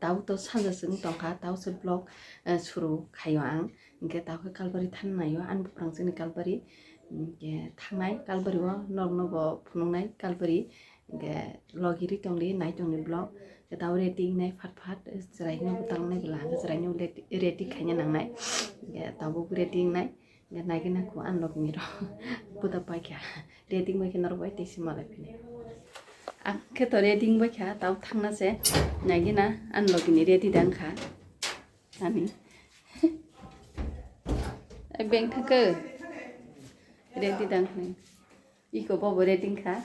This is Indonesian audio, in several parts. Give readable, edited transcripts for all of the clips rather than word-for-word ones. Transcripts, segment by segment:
tahu to sanja sing tongka tahu se blog suru khayo ang ke tahu ke kalbari than nayo an buprang sini kalbari ke thangnai kalbari wa norno bo phunungnai kalbari ke logiri tongli nai tongni blog ke tahu rating nai phat jerai no butang nai bela jerai no rating khanya nangnai ke tahu rating nai ke nai ke na ku an log ni ro buta pai kya rating mai ke nar bai tesi malai pine ke to rating ba kha tahu thangna se nai ke na an log ni rating dang kha ani beng thake rating dang kha iko bo rating kha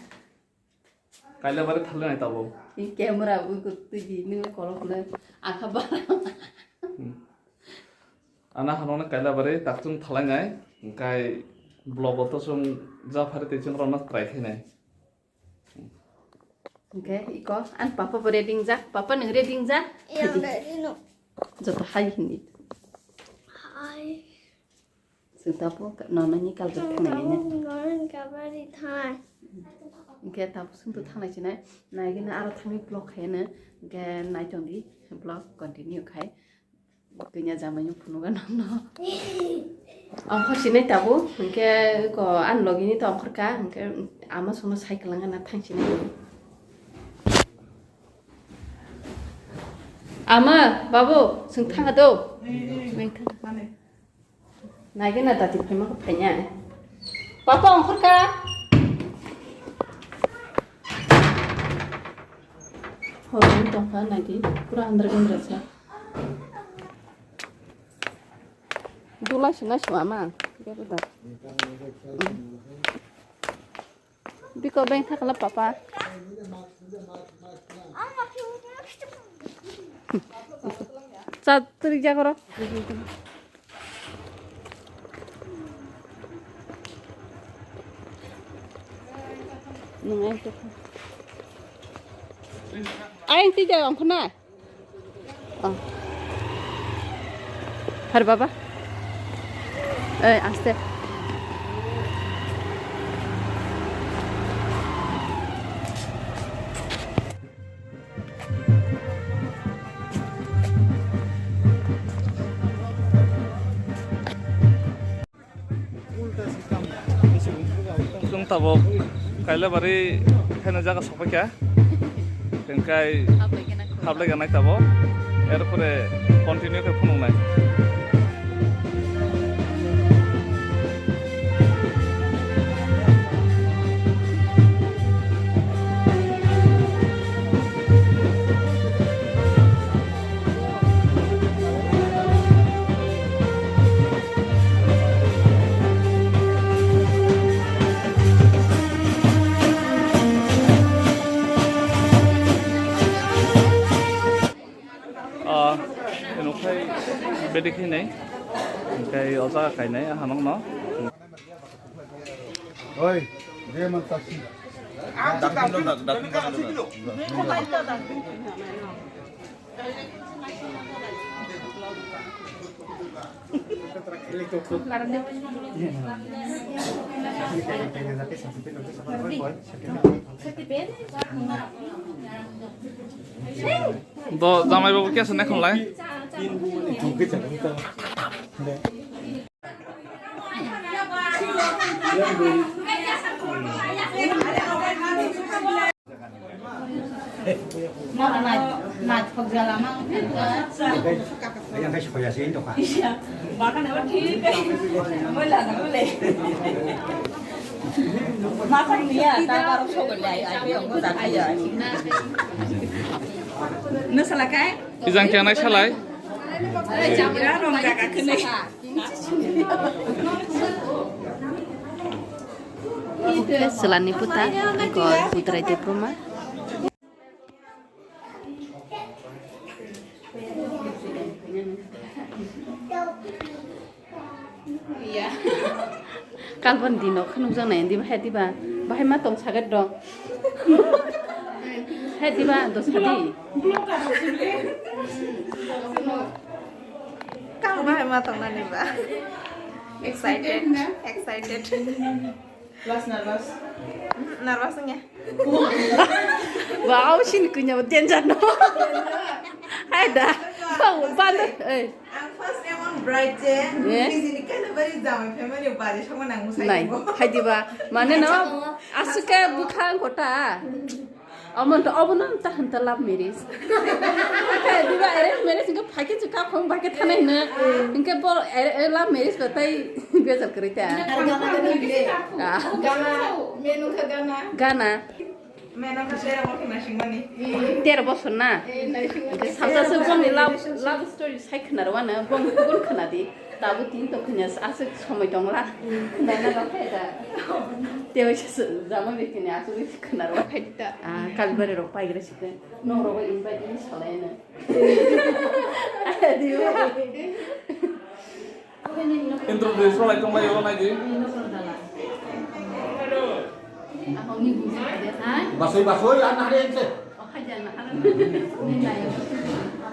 Kailai bare thalle nai tabo I camera bu ku tuji ni kolo kolo akha ba ana hanona kailai bare taktung thalai nai kai blog to sum ja phare te chung rona try khinai okay iko an papa bo rating ja papa nang rating ja yang dari no joto hai hindi hai sutapo nona ni kal jot nai nya ngon kabari thai ke tapo sung tu thanai china nai ge na aro thami blog khai na ge nai tong di blog continue khai kenya jamai nu phunu ga no ang khosi nai tapo ke ko an logi ni to khor ka ke ama sono cycle nga na thang china ama babu sung thang do beng thang nai ge na dati phai ma ko phanya papa ang khor ka Horun tongka nanti pura andra sa. Dula sina suama, dia betul. Biko beng thakala papa. Satri jagoro. Nengai tu. Anh ti jauh angkut na, har baba, aste. tung tabo kailai bare khana jaga sopa kya kai hablai ganai tabo erpore continue ke phunung nai bedi khinai kai oja kai nai hanong no oi dia mantasi do jamai babu kya sene khonlai Nah, perjalanan yang kayak sekolah sih itu kan bahkan lewat kiri mulai lah mulai makan dia tak baru sobat dari apa yang mau tak aja nu salah kai izang kya nai salai jangan orang jaga kene Selani puta ko putra Debbarma iya kalban dino khnung jang nai di heti ba bahai ma tong sagat dong heti ba do sadi kamu bahaya matang nani ba excited nervousnya wow shin kunya dian jan no hai ada. Kau Panda. Ang first emang bright je. Di sini kan bari zaman family bari sama nang musai. Nai. Hai diba. Mana no? Asuke bukan kota. Aman to abunam tahan telap miris. Diba miris ingka pakai juga kau pakai tanah ne. Ingka bol lap miris betai biasa kerja. Gana menu ke Gana. Gana. Menu ke saya mau kena singmani. 13 বছর না সাবসাসে বংনি love story সাইখনারওয়ানো বং गुबुन खोनादि दाबो तीन तो खोनियास आसो समय दंला नायना गाफायदा तेवैसो जामा बेखिनि आसो बे खोनारवा खायदा कालबारे रो पाइग्रासिके नरबो इनभाइट सालायनो introduce like kong layo lagi ahongi buzi ada hai Basoy anak dia itu. hajan haran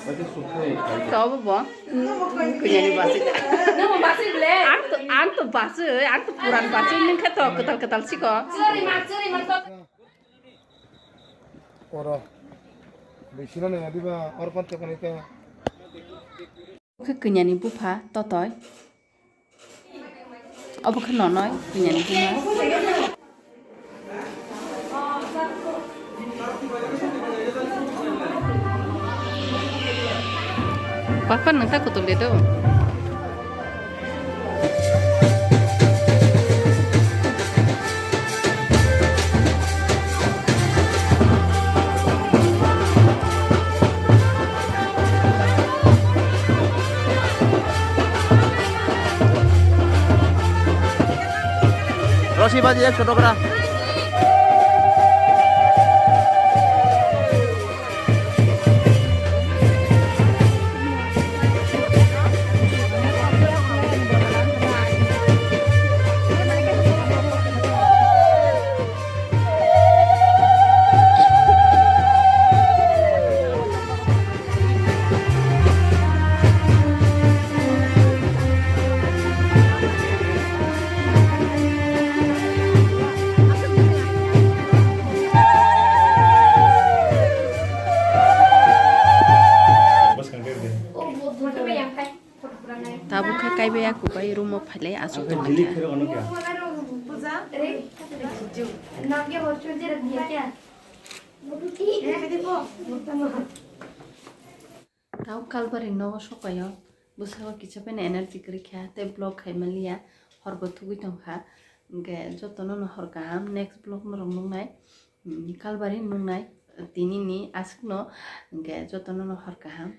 baca sukai kau bo kunyani basi Nama masih boleh. ang to basi ang to puran basi ning khato ketal siko Curi mak. Ora. Bisina nih tadi mah orang kan tekan itu. ke kunyani bupa totoy obo khnonoy kunyani bupa Papa nang takut tuh itu. Rosi baca ya ছোট করা Tabu kai be aku bai rumo phale asu to Dili फिर ono क्या? नाम क्या हॉस्टल से रख दिया क्या Tahu kalbari no sokayo busawa kichapen energy kri kha te blog khaimaliya horbo thugui tongkha ge jotono no horgam next blog no rungnai kalbari nungnai tinini askno ge jotono no horgam